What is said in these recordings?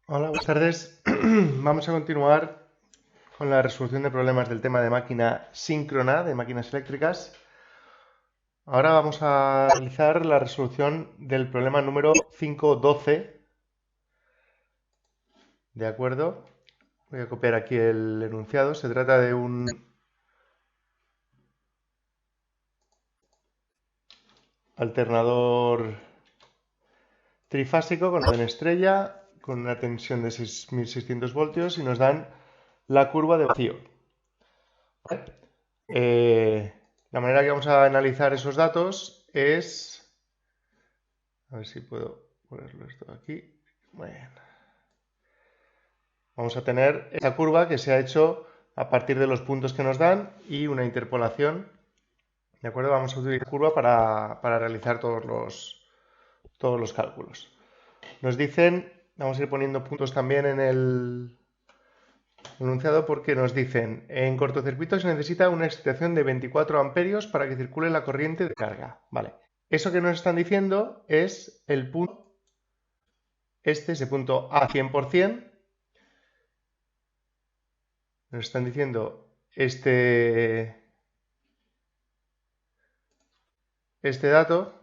Hola, buenas tardes. Vamos a continuar con la resolución de problemas del tema de máquina síncrona, de máquinas eléctricas. Ahora vamos a realizar la resolución del problema número 512. ¿De acuerdo? Voy a copiar aquí el enunciado. Se trata de un alternador trifásico con orden estrella, con una tensión de 6.600 voltios y nos dan la curva de vacío. ¿Vale? La manera que vamos a analizar esos datos es... A ver si puedo ponerlo esto aquí. Bueno, vamos a tener esta curva que se ha hecho a partir de los puntos que nos dan y una interpolación. ¿De acuerdo? Vamos a utilizar curva para realizar todos los cálculos. Nos dicen, vamos a ir poniendo puntos también en el enunciado porque nos dicen, en cortocircuito se necesita una excitación de 24 amperios para que circule la corriente de carga. Vale. Eso que nos están diciendo es el punto, ese punto A 100%. Nos están diciendo este dato.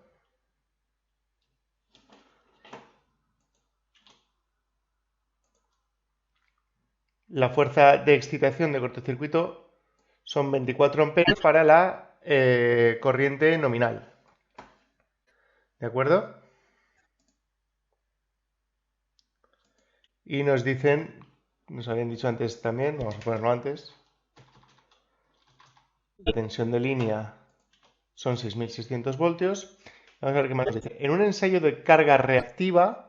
La fuerza de excitación de cortocircuito son 24 amperios para la corriente nominal. ¿De acuerdo? Y nos dicen, nos habían dicho antes también, vamos a ponerlo antes, la tensión de línea son 6.600 voltios. Vamos a ver qué más nos dice. En un ensayo de carga reactiva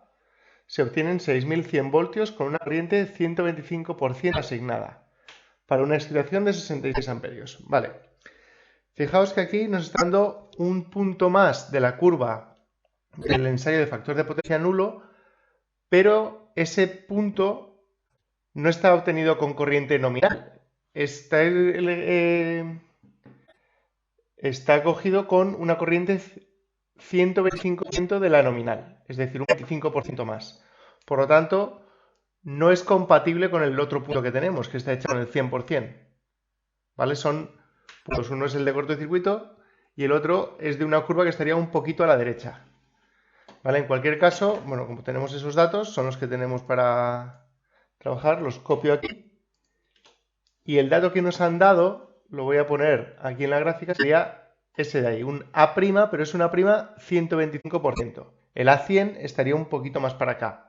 se obtienen 6.100 voltios con una corriente 125% asignada para una excitación de 66 amperios. Vale. Fijaos que aquí nos está dando un punto más de la curva del ensayo de factor de potencia nulo, pero ese punto no está obtenido con corriente nominal. Está cogido con una corriente 125% de la nominal, es decir, un 25% más. Por lo tanto, no es compatible con el otro punto que tenemos, que está hecho con el 100%. ¿Vale? Son puntos. Uno es el de cortocircuito y el otro es de una curva que estaría un poquito a la derecha. ¿Vale? En cualquier caso, bueno, como tenemos esos datos, son los que tenemos para trabajar, los copio aquí. Y el dato que nos han dado, lo voy a poner aquí en la gráfica, sería ese de ahí, un A', pero es una prima 125%. El A100 estaría un poquito más para acá.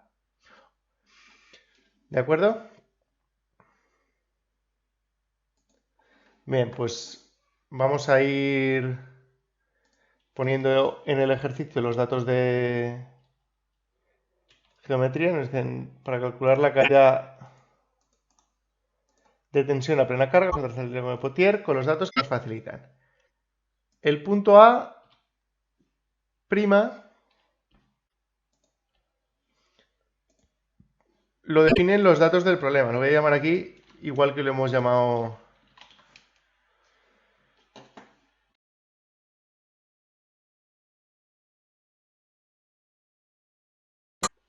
¿De acuerdo? Bien, pues vamos a ir poniendo en el ejercicio los datos de geometría. Nos dicen, para calcular la caída de tensión a plena carga, vamos a trazar el diagrama de Potier con los datos que nos facilitan. El punto A' lo definen los datos del problema. Lo voy a llamar aquí igual que lo hemos llamado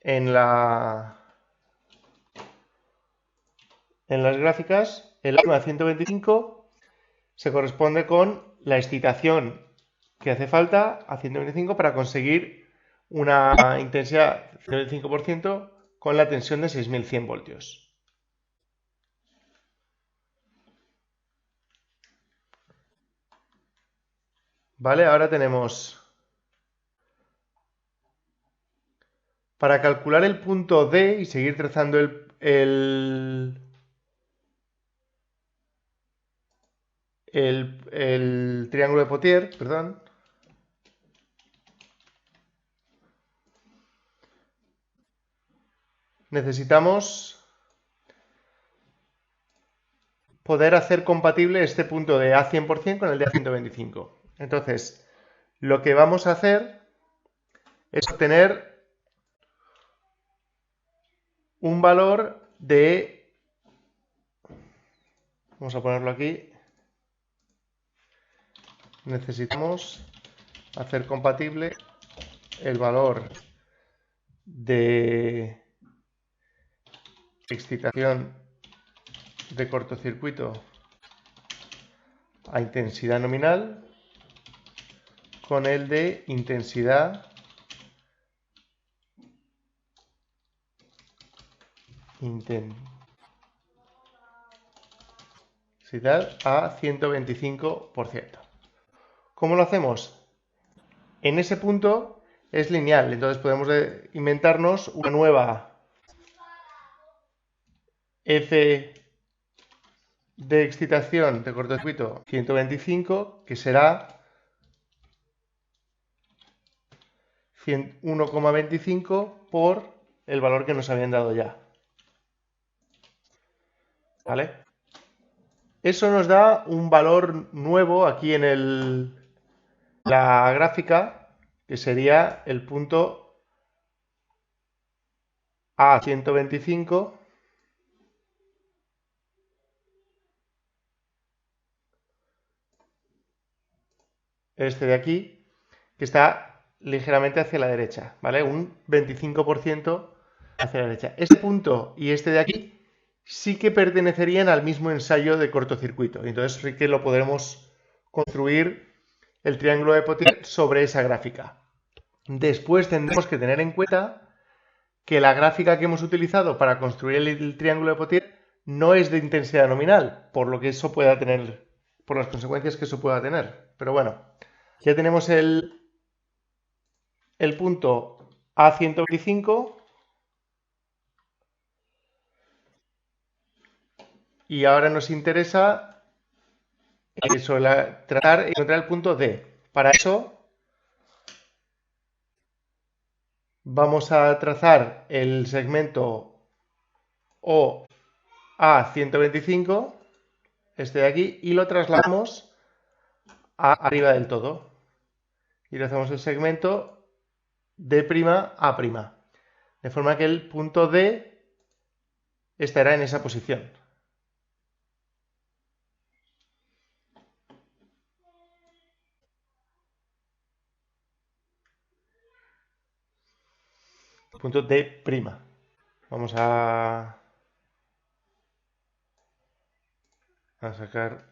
en las gráficas. El A' 125 se corresponde con la excitación que hace falta a 125 para conseguir una intensidad 0,5% con la tensión de 6.100 voltios. Vale, ahora tenemos, para calcular el punto D y seguir trazando el triángulo de Potier, perdón, necesitamos poder hacer compatible este punto de A 100% con el de A 125. Entonces, lo que vamos a hacer es obtener un valor de, vamos a ponerlo aquí, necesitamos hacer compatible el valor de excitación de cortocircuito a intensidad nominal con el de intensidad a 125%. ¿Cómo lo hacemos? En ese punto es lineal, entonces podemos inventarnos una nueva F de excitación de cortocircuito 125, que será 1,25 por el valor que nos habían dado ya. ¿Vale? Eso nos da un valor nuevo aquí en la gráfica, que sería el punto A 125, este de aquí, que está ligeramente hacia la derecha, ¿vale? Un 25% hacia la derecha. Este punto y este de aquí sí que pertenecerían al mismo ensayo de cortocircuito. Entonces sí que lo podremos construir el triángulo de Pottier sobre esa gráfica. Después tendremos que tener en cuenta que la gráfica que hemos utilizado para construir el triángulo de Pottier no es de intensidad nominal, por lo que eso pueda tener, por las consecuencias que eso pueda tener. Pero bueno, ya tenemos el punto A125 y ahora nos interesa tratar de encontrar el punto D. Para eso vamos a trazar el segmento OA125, este de aquí, y lo trasladamos arriba del todo. Y le hacemos el segmento D'A', de forma que el punto D estará en esa posición. Punto D'. Vamos a sacar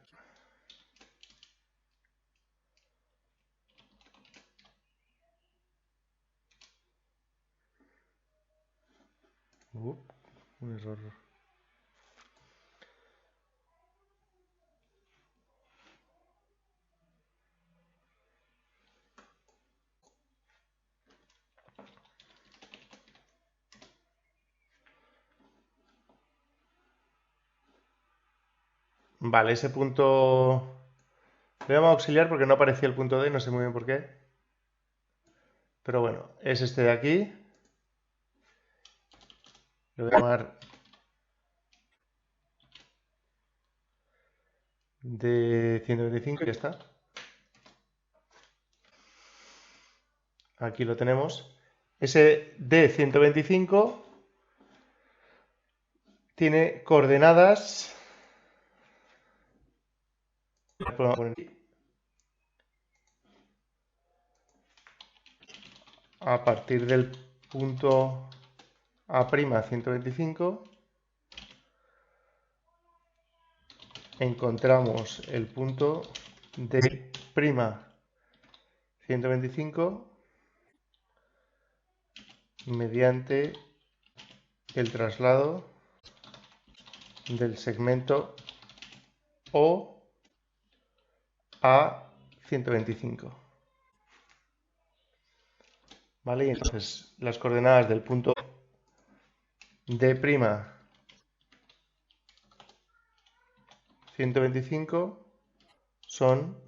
un error. Vale, ese punto lo llamo auxiliar porque no aparecía el punto D, no sé muy bien por qué. Pero bueno, es este de aquí. Lo voy a llamar de 125 y ya está. Aquí lo tenemos. Ese de 125 tiene coordenadas a partir del punto A' 125 encontramos el punto D' 125 mediante el traslado del segmento O a 125. ¿Vale? Y entonces las coordenadas del punto D' 125 son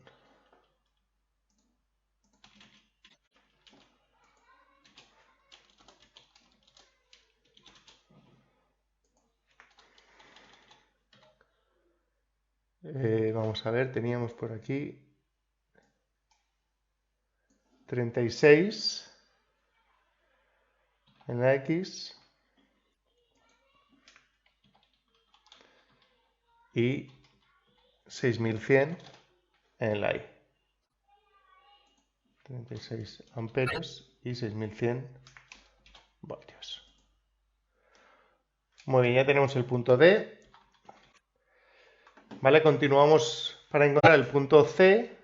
vamos a ver, teníamos por aquí 36 en la X y 6100 en la Y. 36 amperios y 6100 voltios. Muy bien, ya tenemos el punto D. Vale, continuamos para encontrar el punto C.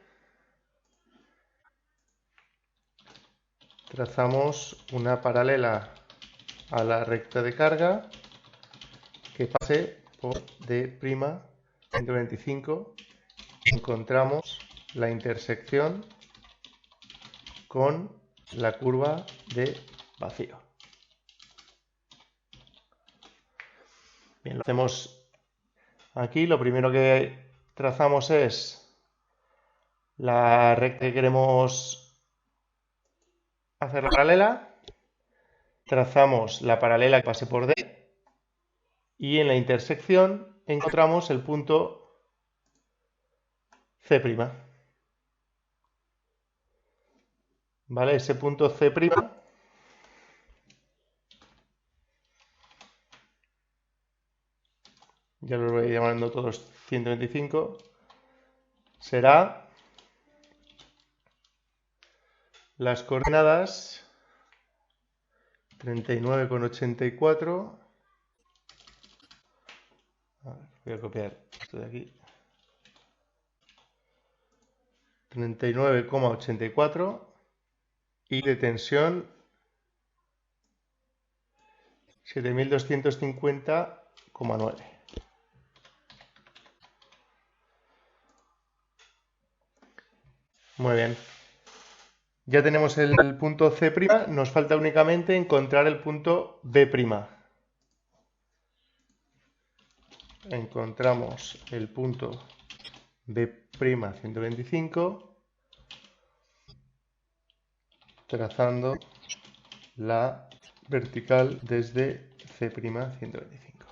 Trazamos una paralela a la recta de carga que pase por D' 125. Encontramos la intersección con la curva de vacío. Bien, lo hacemos aquí. Lo primero que trazamos es la recta que queremos hacer la paralela. Trazamos la paralela que pase por D y en la intersección encontramos el punto C'. ¿Vale? Ese punto C', ya los voy llamando todos 125, será las coordenadas 39,84. Voy a copiar esto de aquí. 39,84 y de tensión 7250,9. Muy bien. Ya tenemos el punto C', nos falta únicamente encontrar el punto B'. Encontramos el punto B' 125 trazando la vertical desde C' 125.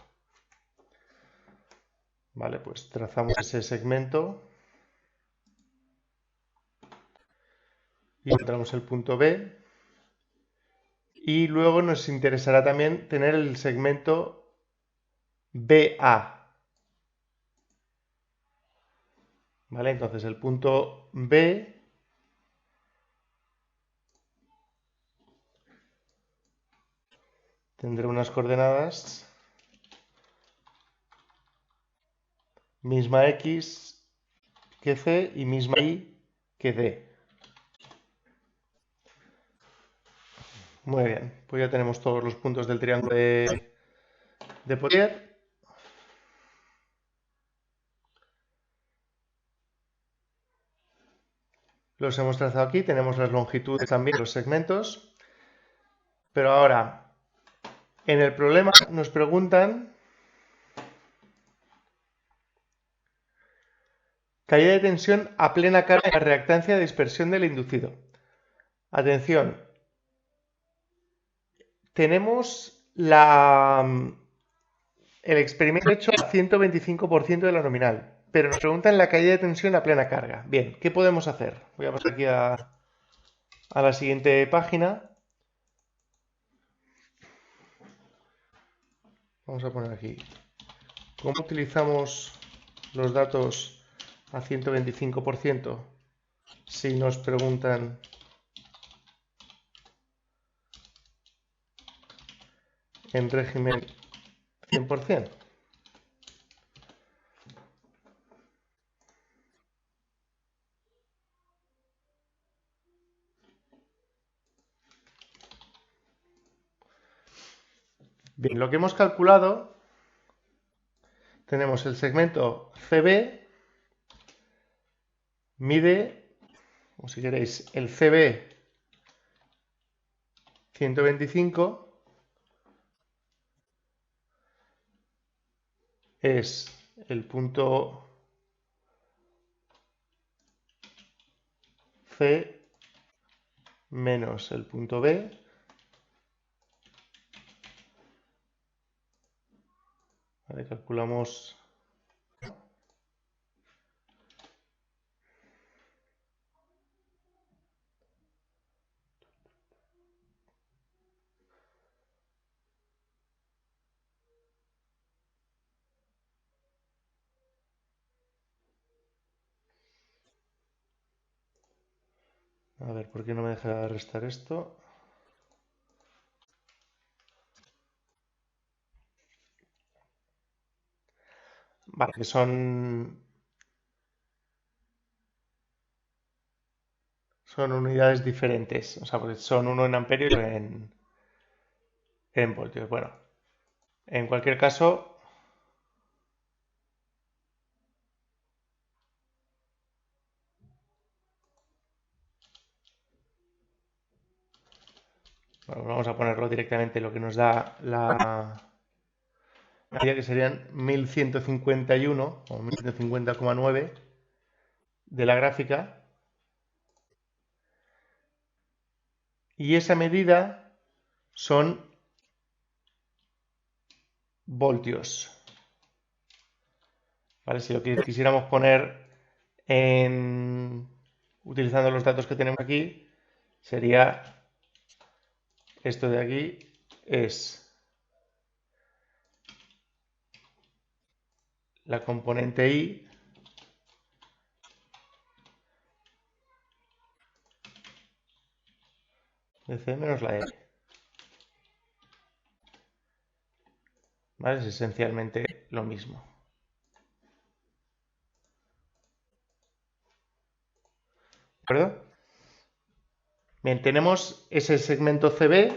Vale, pues trazamos ese segmento y encontramos el punto B. Y luego nos interesará también tener el segmento BA. ¿Vale? Entonces el punto B tendrá unas coordenadas misma X que C y misma Y que D. Muy bien, pues ya tenemos todos los puntos del triángulo de Poitiers. Los hemos trazado aquí, tenemos las longitudes también, los segmentos. Pero ahora, en el problema nos preguntan caída de tensión a plena carga y la reactancia de dispersión del inducido. Atención, tenemos el experimento hecho a 125% de la nominal, pero nos preguntan la caída de tensión a plena carga. Bien, ¿qué podemos hacer? Voy a pasar aquí a la siguiente página. Vamos a poner aquí. ¿Cómo utilizamos los datos a 125% si nos preguntan en régimen 100%? Bien, lo que hemos calculado, tenemos el segmento CB, mide, o si queréis, el CB 125 es el punto C menos el punto B. Vale, calculamos. A ver, ¿por qué no me deja restar esto? Vale, que son unidades diferentes. O sea, porque son uno en amperios y otro en voltios. Bueno, en cualquier caso, bueno, vamos a ponerlo directamente lo que nos da la medida, que serían 1151 o 1150,9 de la gráfica. Y esa medida son voltios. ¿Vale? Si lo quisiéramos poner utilizando los datos que tenemos aquí, sería esto de aquí, es la componente I de C menos la L. ¿Vale? Es esencialmente lo mismo. ¿De acuerdo? Bien, tenemos ese segmento CB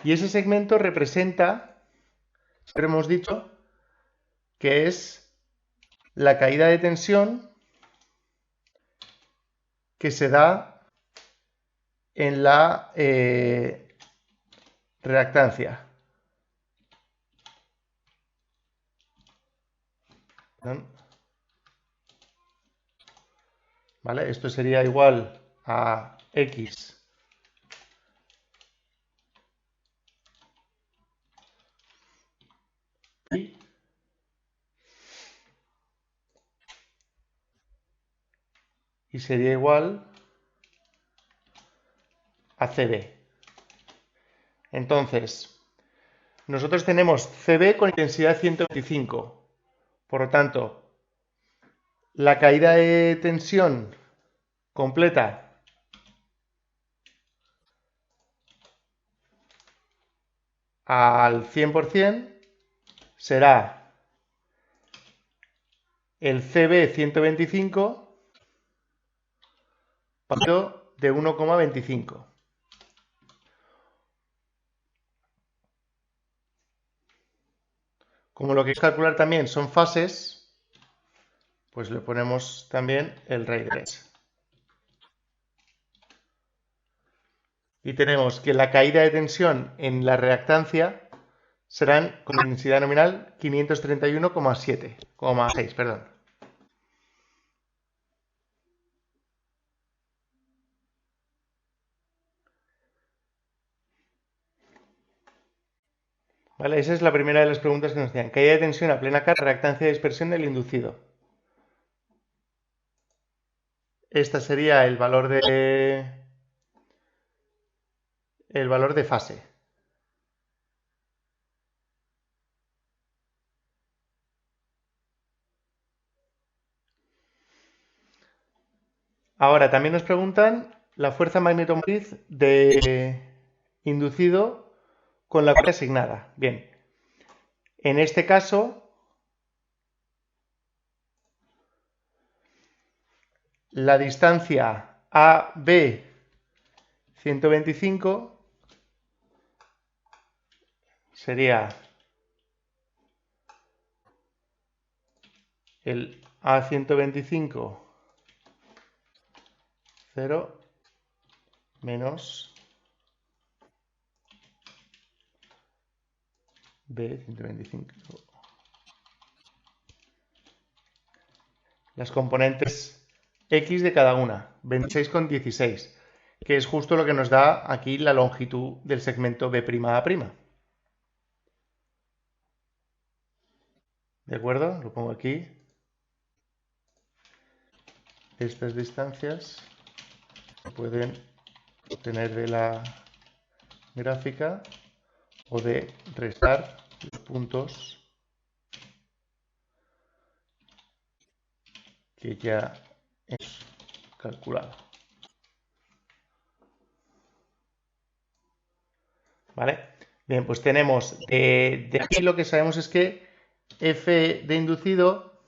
y ese segmento representa, siempre hemos dicho, que es la caída de tensión que se da en la reactancia. ¿Vale? Esto sería igual a X y sería igual a CB. Entonces, nosotros tenemos CB con intensidad 125. Por lo tanto, la caída de tensión completa al 100% será el CB 125 partido de 1,25. Como lo que hay que calcular también son fases, pues le ponemos también el raíz de 3. Y tenemos que la caída de tensión en la reactancia serán con intensidad nominal 531,6, perdón. ¿Vale? Esa es la primera de las preguntas que nos hacían. Caída de tensión a plena carga, reactancia de dispersión del inducido. Esta sería el valor de fase. Ahora, también nos preguntan la fuerza magnetomotriz de inducido con la corriente asignada. Bien, en este caso, la distancia AB 125 sería el A125 0 menos B125. Las componentes X de cada una, 26,16, que es justo lo que nos da aquí la longitud del segmento B'A'. ¿De acuerdo? Lo pongo aquí. Estas distancias se pueden obtener de la gráfica o de restar los puntos que ya hemos calculado. ¿Vale? Bien, pues tenemos de aquí lo que sabemos es que F de inducido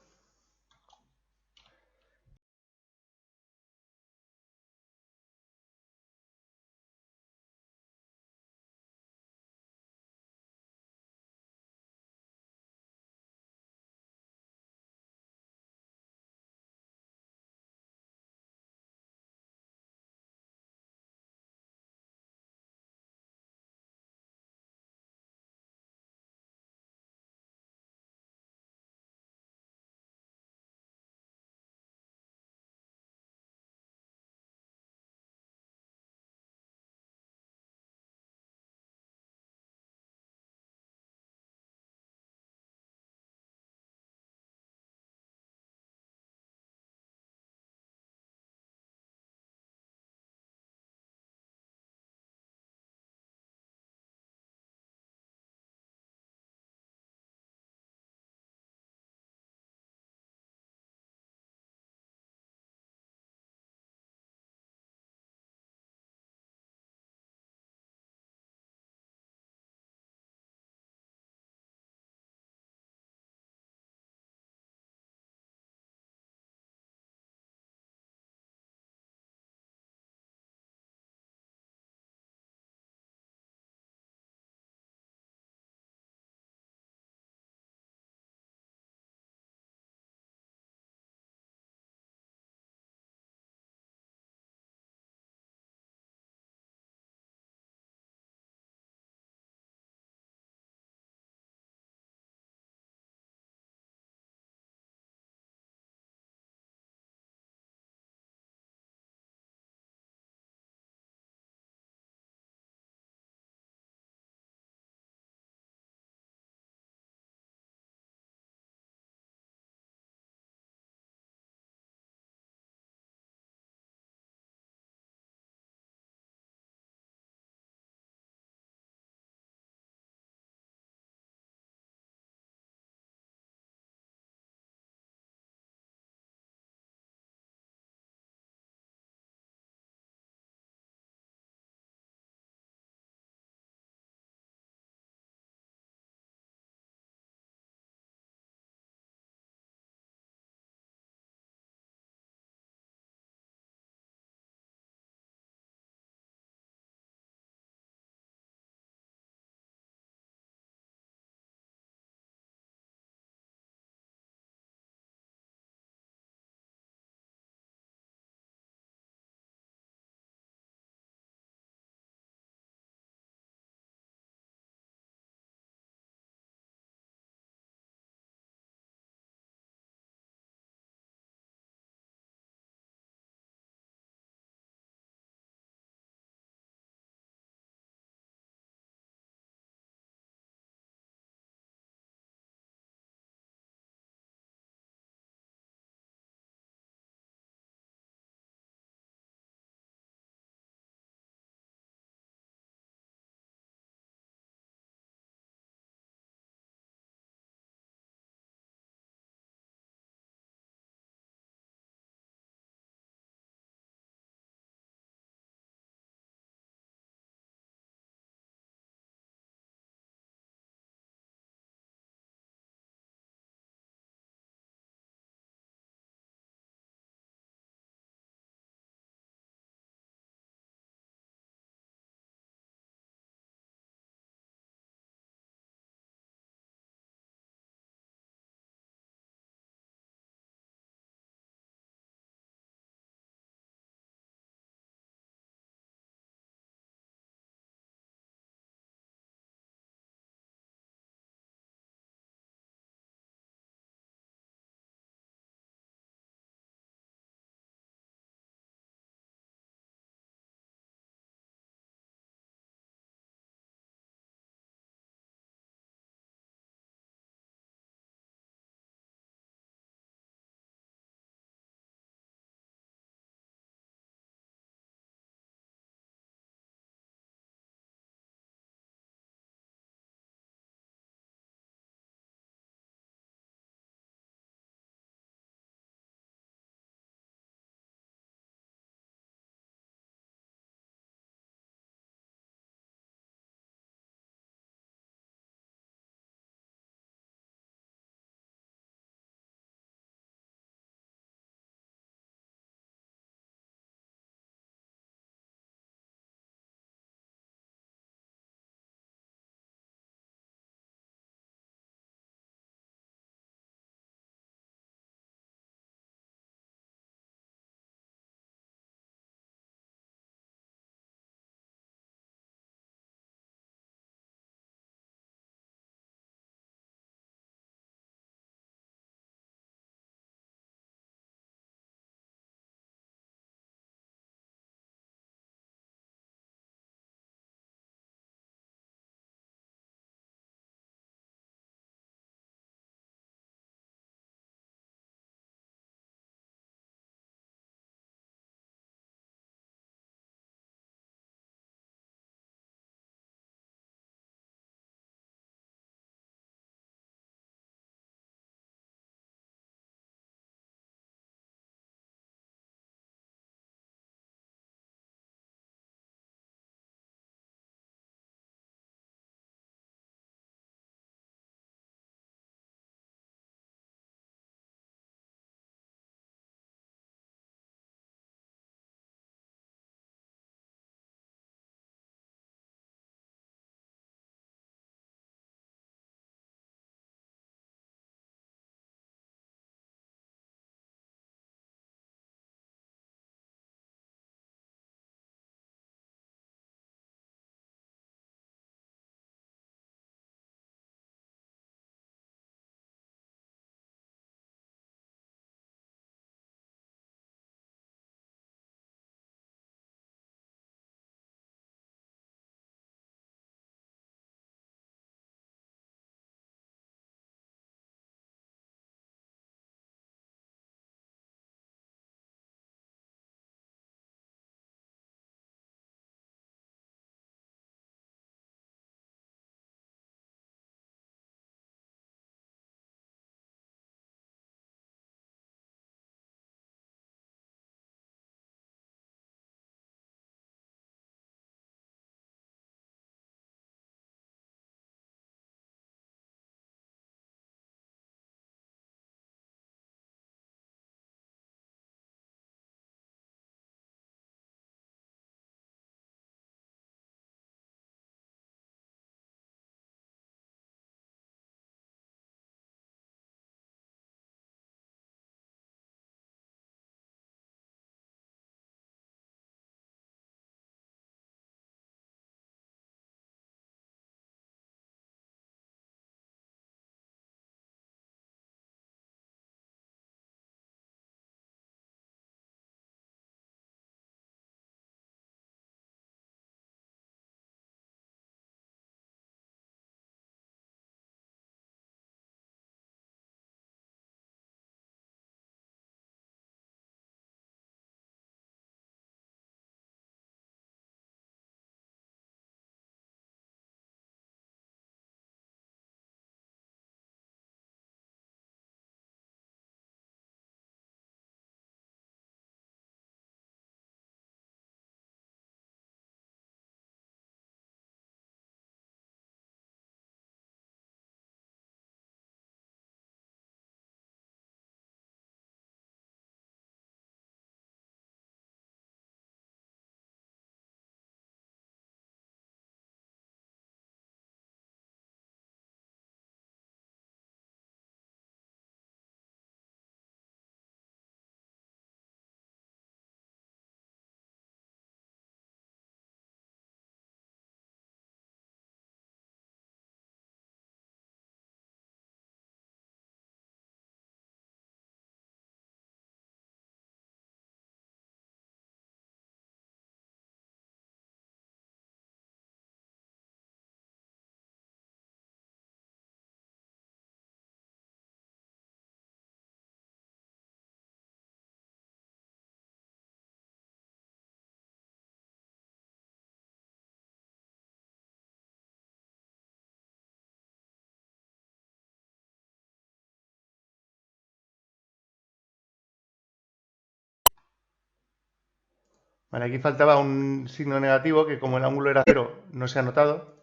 Vale, aquí faltaba un signo negativo que como el ángulo era 0 no se ha notado.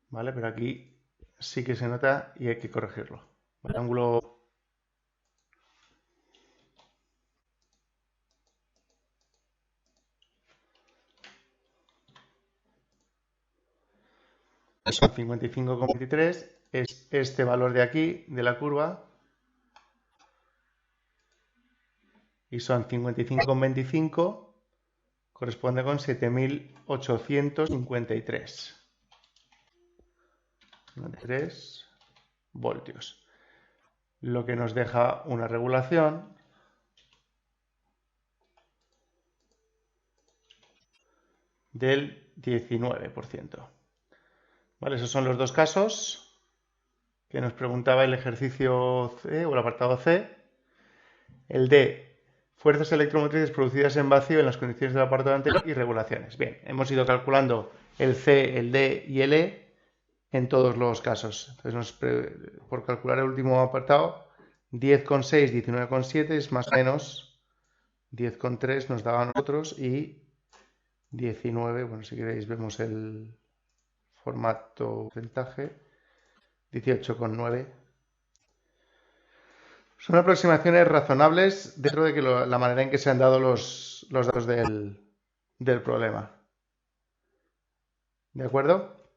Vale, pero aquí sí que se nota y hay que corregirlo. El ángulo... Son 55,23, es este valor de aquí, de la curva, y son 55,25, corresponde con 7.853 voltios, lo que nos deja una regulación del 19%. Vale, esos son los dos casos que nos preguntaba el ejercicio C o el apartado C. El D, fuerzas electromotrices producidas en vacío en las condiciones del apartado anterior y regulaciones. Bien, hemos ido calculando el C, el D y el E en todos los casos. Entonces, por calcular el último apartado, 10,6, 19,7 es más o menos 10,3 nos daban nosotros y 19, bueno, si queréis vemos el formato porcentaje, 18,9. Son aproximaciones razonables dentro de que la manera en que se han dado los datos del problema. ¿De acuerdo?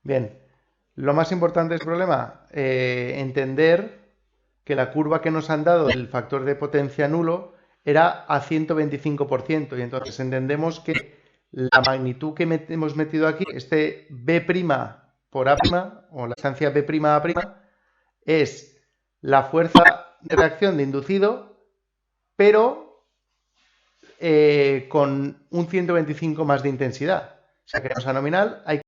Bien, lo más importante del problema, entender que la curva que nos han dado del factor de potencia nulo era a 125%, y entonces entendemos que la magnitud que hemos metido aquí, este B' por A', o la distancia B'A', es la fuerza de reacción de inducido, pero con un 125 más de intensidad. O sea, que en esa nominal hay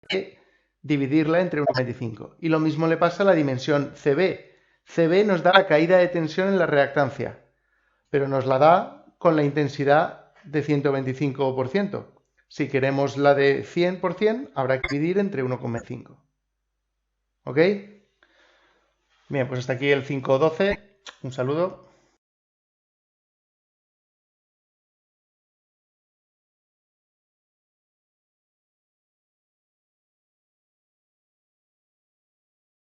que dividirla entre 1,25. Y lo mismo le pasa a la dimensión CB. CB nos da la caída de tensión en la reactancia, pero nos la da con la intensidad de 125%. Si queremos la de 100%, habrá que dividir entre 1,5. ¿Ok? Bien, pues hasta aquí el 5.12. Un saludo.